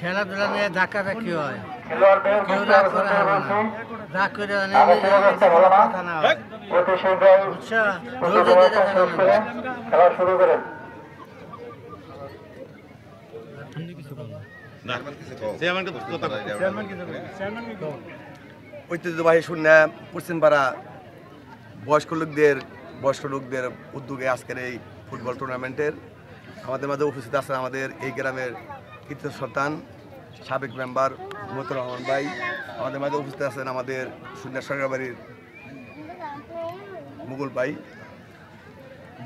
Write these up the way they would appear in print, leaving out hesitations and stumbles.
খেলাধুলা নিয়ে ধাক্কা ধাক্কি হয়, ঐতিহ্যবাহী শূন্য পশ্চিমপাড়া বয়স্ক লোকদের উদ্যোগে আজকের এই ফুটবল টুর্নামেন্টের আমাদের মাঝে উপস্থিত আছেন আমাদের এই গ্রামের কৃতি সন্তান সাবেক মেম্বার মতিউর রহমান ভাই। আমাদের মাঝে উপস্থিত আছেন আমাদের শূন্য সরকার বাড়ির মুঘল ভাই,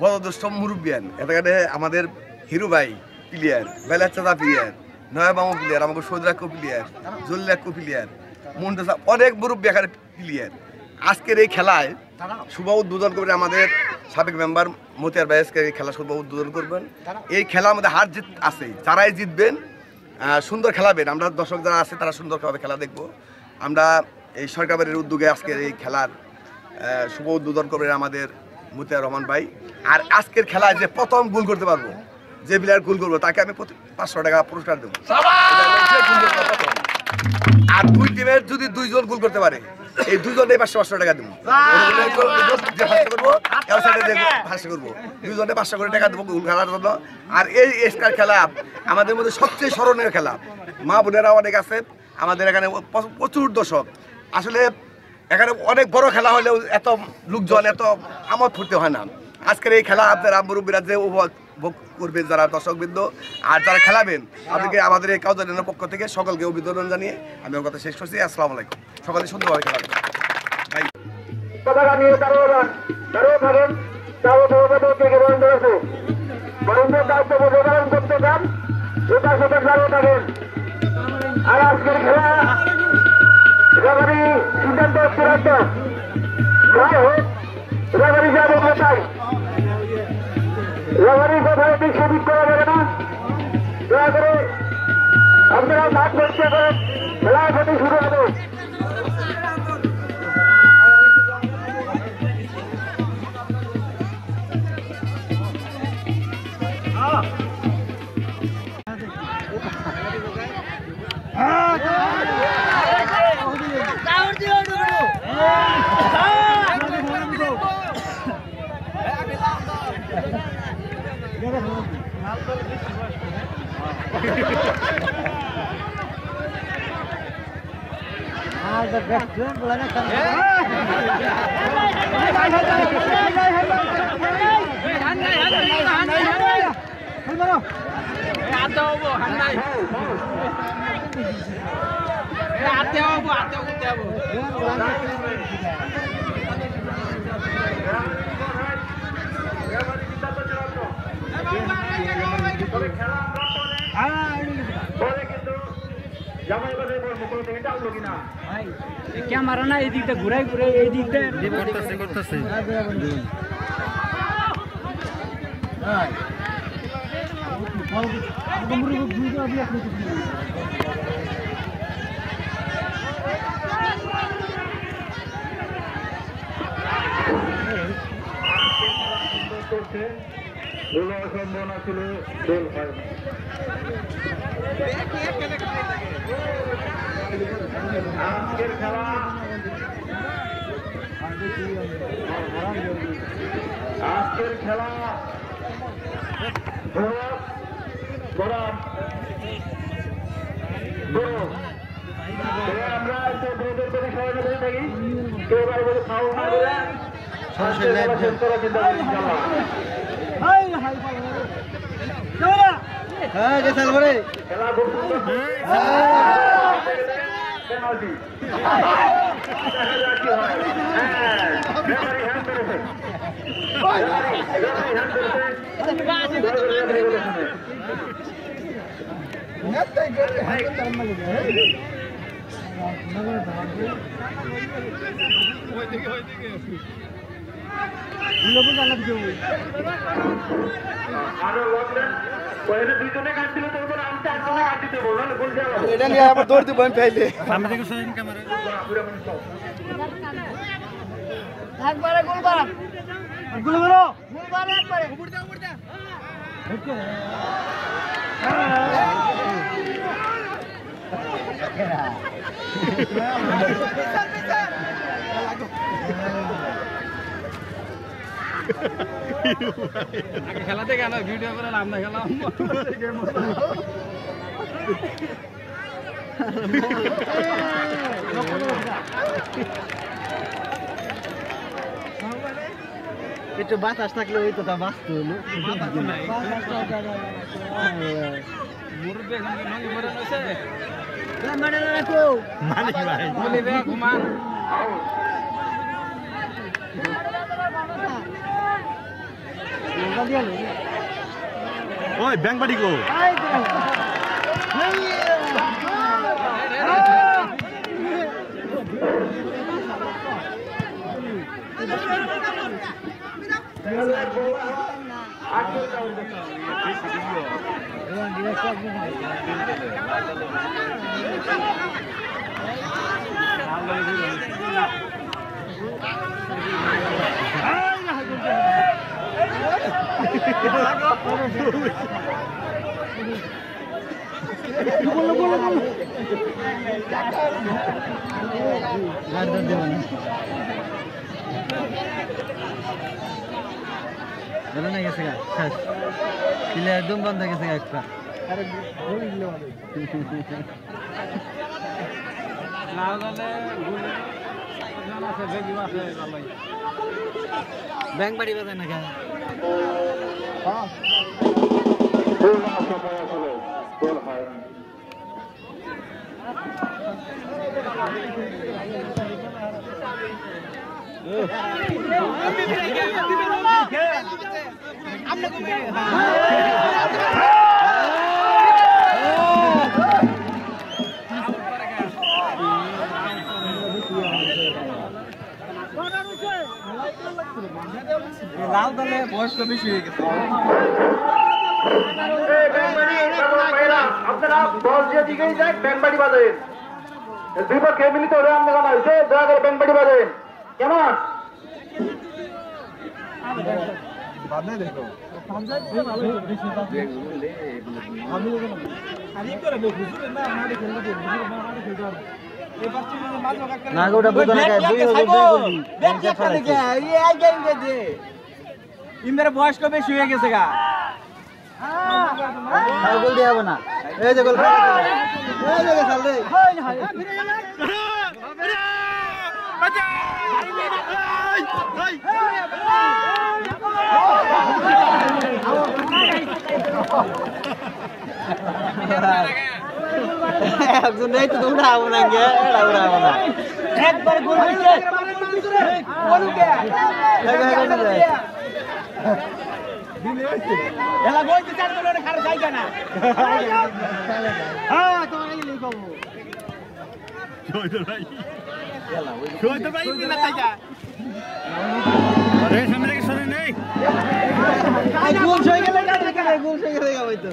বয়োজ্যেষ্ঠ মুরব্বিয়ান এখানে আমাদের হিরু ভাই প্লেয়ার, বেলাচাঁদা প্লেয়ার, নয়াবামু প্লেয়ার, আমাকে সৌদরাক্ষ প্লেয়ার, জল্লাক্ষ প্লেয়ার, মন্টসা অনেক মুরব্বী এখানে প্লেয়ার। আজকের এই খেলায় শুভ উদ্বোধন করবেন আমাদের সাবেক মেম্বার মতিয়ার ভাই। আজকে এই খেলা শুভ উদ্বোধন করবেন। এই খেলার মধ্যে হার জিত আছে, যারাই জিতবেন সুন্দর খেলাবেন, আমরা দর্শক যারা আছে তারা সুন্দরভাবে খেলা দেখব। আমরা এই সরকারের উদ্যোগে আজকের এই খেলার শুভ উদ্বোধন করবেন আমাদের মতিয়ার রহমান ভাই। আর আজকের খেলায় যে প্রথম গোল করতে পারবো, যে প্লেয়ার গোল করবো তাকে আমি 500 টাকা পুরস্কার দেবো। আর দুই টিমের যদি 2 জন গোল করতে পারে, এই 2 জনে 500 টাকা দেবো। করবো 2 জনে 500 করে টাকা দেবো গোল খেলার জন্য। আর এই স্কার খেলা আমাদের মধ্যে সবচেয়ে স্মরণীয় খেলা। মা বোনেরা অনেক আছে আমাদের এখানে, প্রচুর দর্শক। আসলে এখানে অনেক বড় খেলা হলেও এত লোকজন, এত আমোদ ফুর্তি হয় না। আজকের এই খেলা আপনারা মুরব্বীরা যে উপভোগ করবেন, যারা দর্শকবৃন্দ আর যারা খেলাবেন, তাদেরকে আমাদের এই কাউজানের পক্ষ থেকে সকলকে অভিনন্দন জানিয়ে আমি আমার কথা শেষ করছি। আসসালামু আলাইকুম। সকলে সুন্দরভাবে খেলাবেন। আর আজকের খেলা সিদ্ধান্ত চূড়ান্ত, যাই হোক রেফারি যা বলবে তাই। রেফারির কথায় দিক সেদিক করা যাবে না। দয়া করে আপনারা মাঠ পরিষ্কার করেন, খেলা প্রতি শুরু হবে। ক্যামেরা না এই দিকটা ঘুরাই ঘুরাই এই দিকটা করতেছে। সম্ভাবনা ছিল গোল হয় না। আজকের খেলা আমরা সহযোগিতা থাকি, কেউ বলে খাওয়া চিন্তা করি। খেলা পেনাল্টি এটা নিয়ে আবার দৌড় দিব আমি পাইলে একবারে গোল কর গোল করো গোল কর একবারে উপর দে খেলাতে গেল ভিডিও করে নাম না খেলাম একটু বাতাস থাকলে ওই তো তা বাঁচতো মুরব্বী এখন কি নঙ্গি মরে নছে মানে রাখো মালিক ভাই বলি রে ঘুমান ওই ব্যাংক বাড়ি গো ভালো না গেছে গা শেষ প্লেয়ার একদম বন্ধ গেছে গা একটা না হলে গুল জন আছে বেগি আছে ভালোই ব্যাংক বাড়ি বাজায় না গা লাল দলে বয়স তো বেশি হয়ে গেছে আপনারা বল যে দিকেই যাক ব্যাংবাড়ি বাজেন বিপক্ষে মিলিত হয়ে আমরা জানা হয়েছে দয়া করে ব্যাংবাড়ি বাজেন কেমন না গোটা বুঝো না ইমরে বয়স কবে বেশি হয়ে গেছে গা গোল দিয়ে হবে না এই যে গোল এই যে সাল রে একজন এই তো উড়াবো না গে এটা উড়াবো না একবার গোল হইছে ওরুকে এলা গোল দিতে চার গোলে খারাপ যাই না হ্যাঁ তোমার এই লিখবো কই তো ভাই মিলা তাইকা আরে সামনে থেকে সরে নেই গোল হয়ে গেলে গোল হয়ে গেলে ভাই তো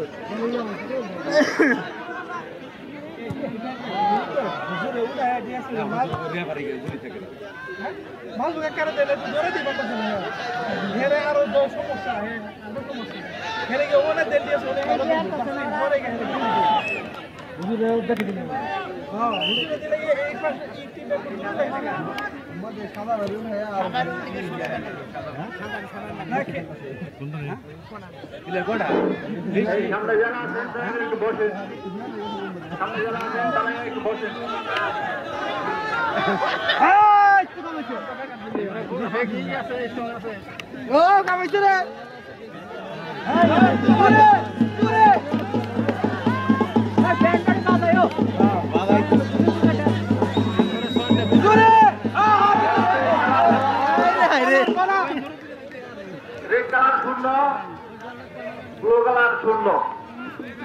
সামনে যারা আছেন তারা একটু বসেন সামনে যারা আছেন তারা একটু বসেন ও কামাইছে রে রেড কালার শূন্য ব্লু কালার শূন্য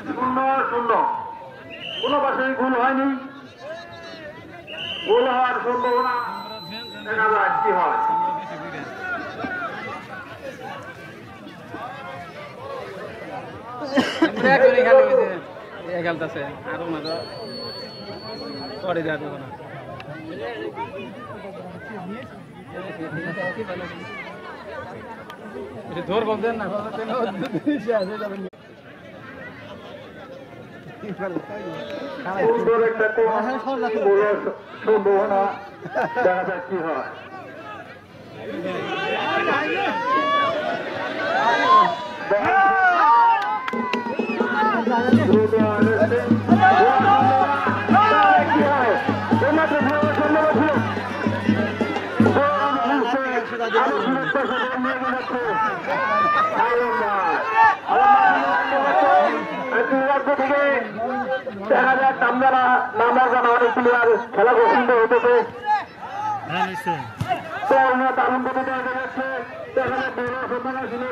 শূন্য শূন্য কোনো পাশে ভুল হয়নি ভুল হওয়ার সম্ভাবনা দেখা যায় কি হয় খেলতেছে আরো মাঝে করে দেওয়া দেবো না ধর বলতেন না সুন্দর একটা সম্ভাবনা দেখা যাক কি হয় দেখা যাক নামজানা অনেক প্লেয়ার খেলা পছন্দ হতেছে দারুণ গতি দেখা যাচ্ছে দেখা যাক সম্ভাবনা ছিল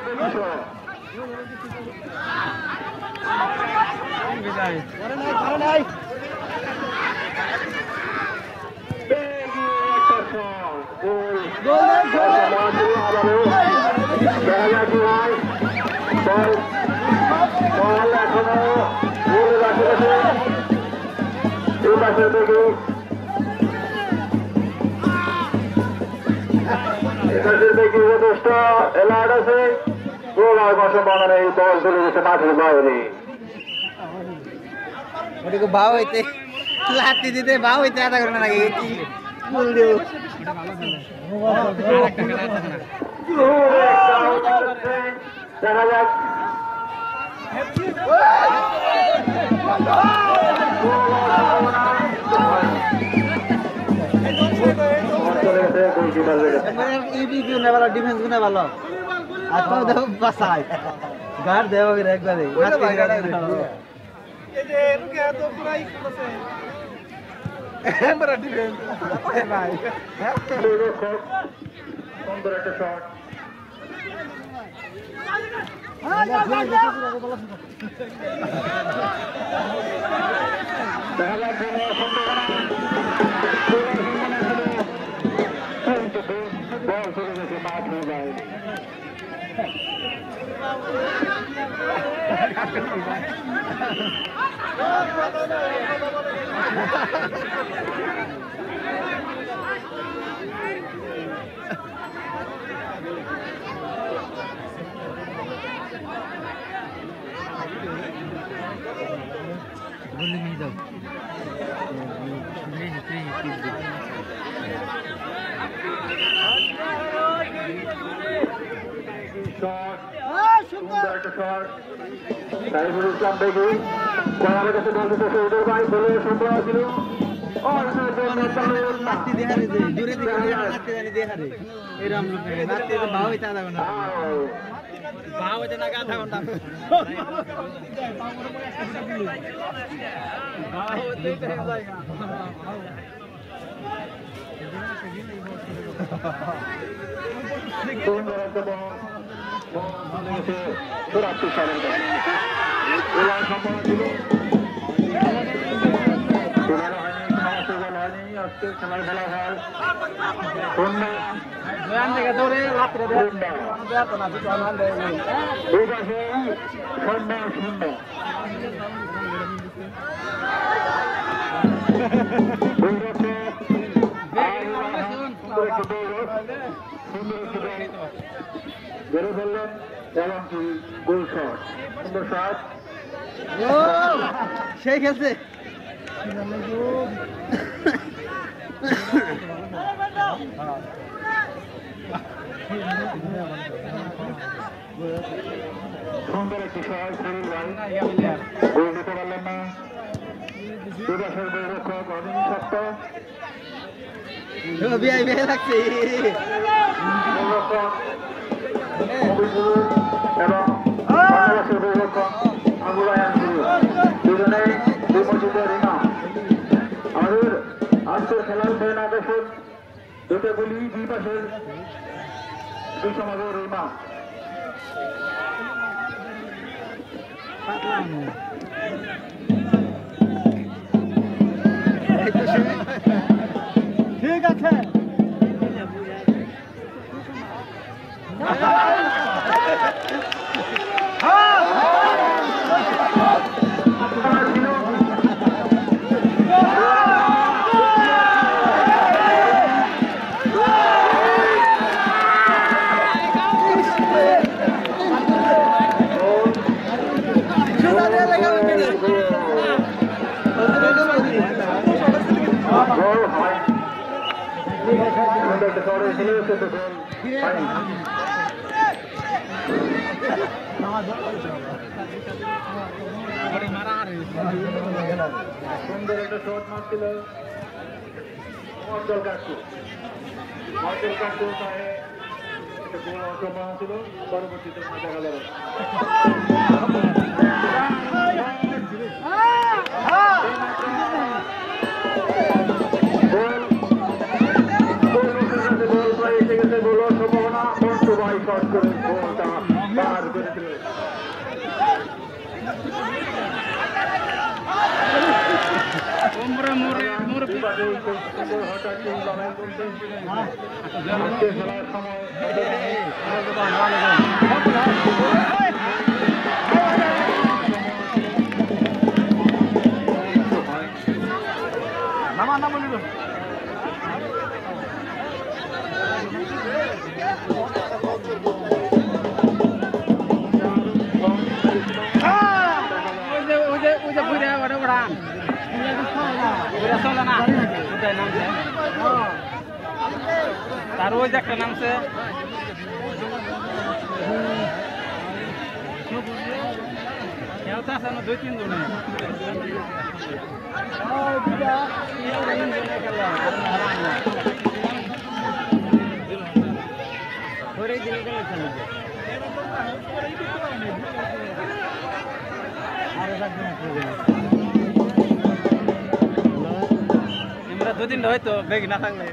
যথেষ্ট এলার্ট আছে গোলার সম্ভাবনা নেই বল চলে গেছে মাঠের বাইরে ওটাকে বাউ হইতে লাতি দিতে বাউ হইতে আধা ঘন্টা লাগে কি বল দেব দেখা যাক ডিফেন্স গুনে ভালো আর তো দেখো বাসায় গার্ড দেওয়া একবারে সুন্দর একটা শট বল চলে গেছে মাঠের বাইরে সুন্দর একটা শট সাইফুল ইসলাম বেগি যার কাছে বল দিতেছে ওদের ভাই বলে সম্ভব ছিল দূরে দেখারে এরকম বাউ হইতে আধা ঘন্টা বাউ হইতে না আধা ঘন্টা সুন্দর একটা বল 84 সালের গোলার সম্ভাবনা ছিল আজকে খেলার খেলা হয় বেরো ফেললেন এবং গোল শট সুন্দর শট সেই খেলছে সুন্দর একটি শট শরীর ভাই গোল দিতে পারলেন না দুবাসের গোলরক্ষক অনিল সত্য বিআই বিআই লাগছে গোলরক্ষক এবং বাংলাদেশের গোলরক্ষক আঙ্গুলায়ান দুজনে দুই মসজিদের ইমাম আমাদের আজকের খেলার মেন আকর্ষণ দুটো গুলি দুই পাশের দুই সমাজের ইমাম ঠিক আছে হ্যাঁ একটা শহরে ছিল কিন্তু গোল হয়নি। সুন্দর একটা শট মারছিল অঞ্চল কাকু তাই একটা গোল অসম্ভাবনা ছিল, পরবর্তীতে দেখা যাবে। সম্ভাবনা মন্টু ভাই শট করে গোলটা পার করেছিল। খেলার সময় তার ওই যে একটা নামছে খেলতে আছে না 2-3 জনে আমরা 2-3 হয়তো বেগ না থাকলে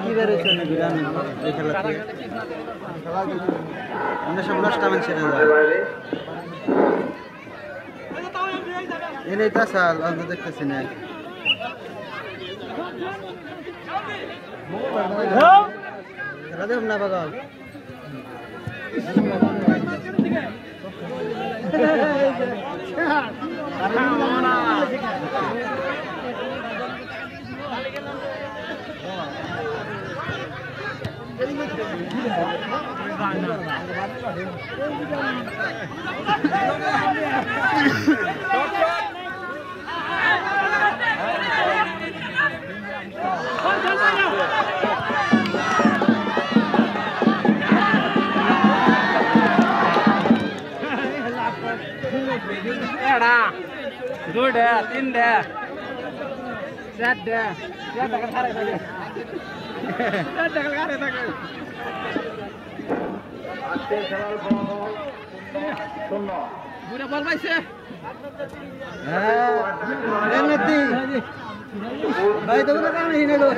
কি বেরোচ্ছে না বিরান এই খেলা আমরা সব নষ্ট মানুষ এনেই তা সাল অন্ত দেখতেছি না খেলা দেব না বাগাল दो डे 3 डे 4 डे क्या टका खा रहे थे क्या टका खा रहे थे আজকে খেলার ফলাফল 0। पूरा बॉल भाई से हां गलती भाई तो ना काम ही ना लो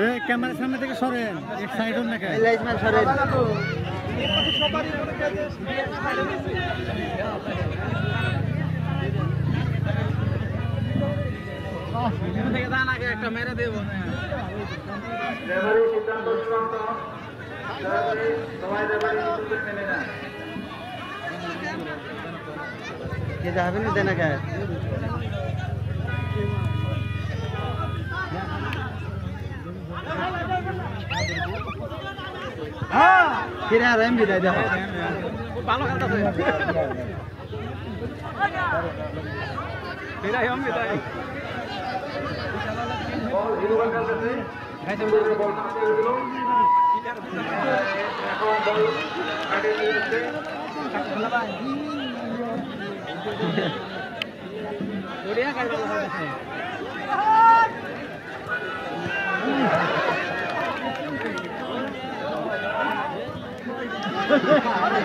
এ ক্যামেরার সামনে থেকে সরেন, এক সাইড হন না কেন? লাইজম্যান সরেন থেকে দান আগে একটা মেরে দেব রেফারি সিদ্ধান্ত চূড়ান্ত। সবাই রেফারি কিন্তু মেনে নেয়। কে যাবে না দেনা কে हां फिर आ रहे हैं विदाई देखो ভালো খেলতাছে বিদাই हम विदाई বল হিরোগান খেলতেছে। বল কাটে দিল। এখন বল কাটে দিয়েছে। बढ़िया कर रहा है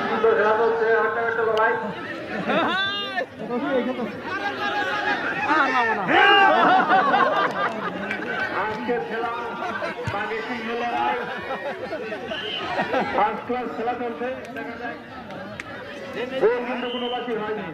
সুন্দর খেলা চলছে একটা লড়াই আজকের খেলা বাঘে সিংহ লড়াই ফার্স্ট ক্লাস খেলা চলছে দেখা যায় গোল কিন্তু কোনো বাকি হয়নি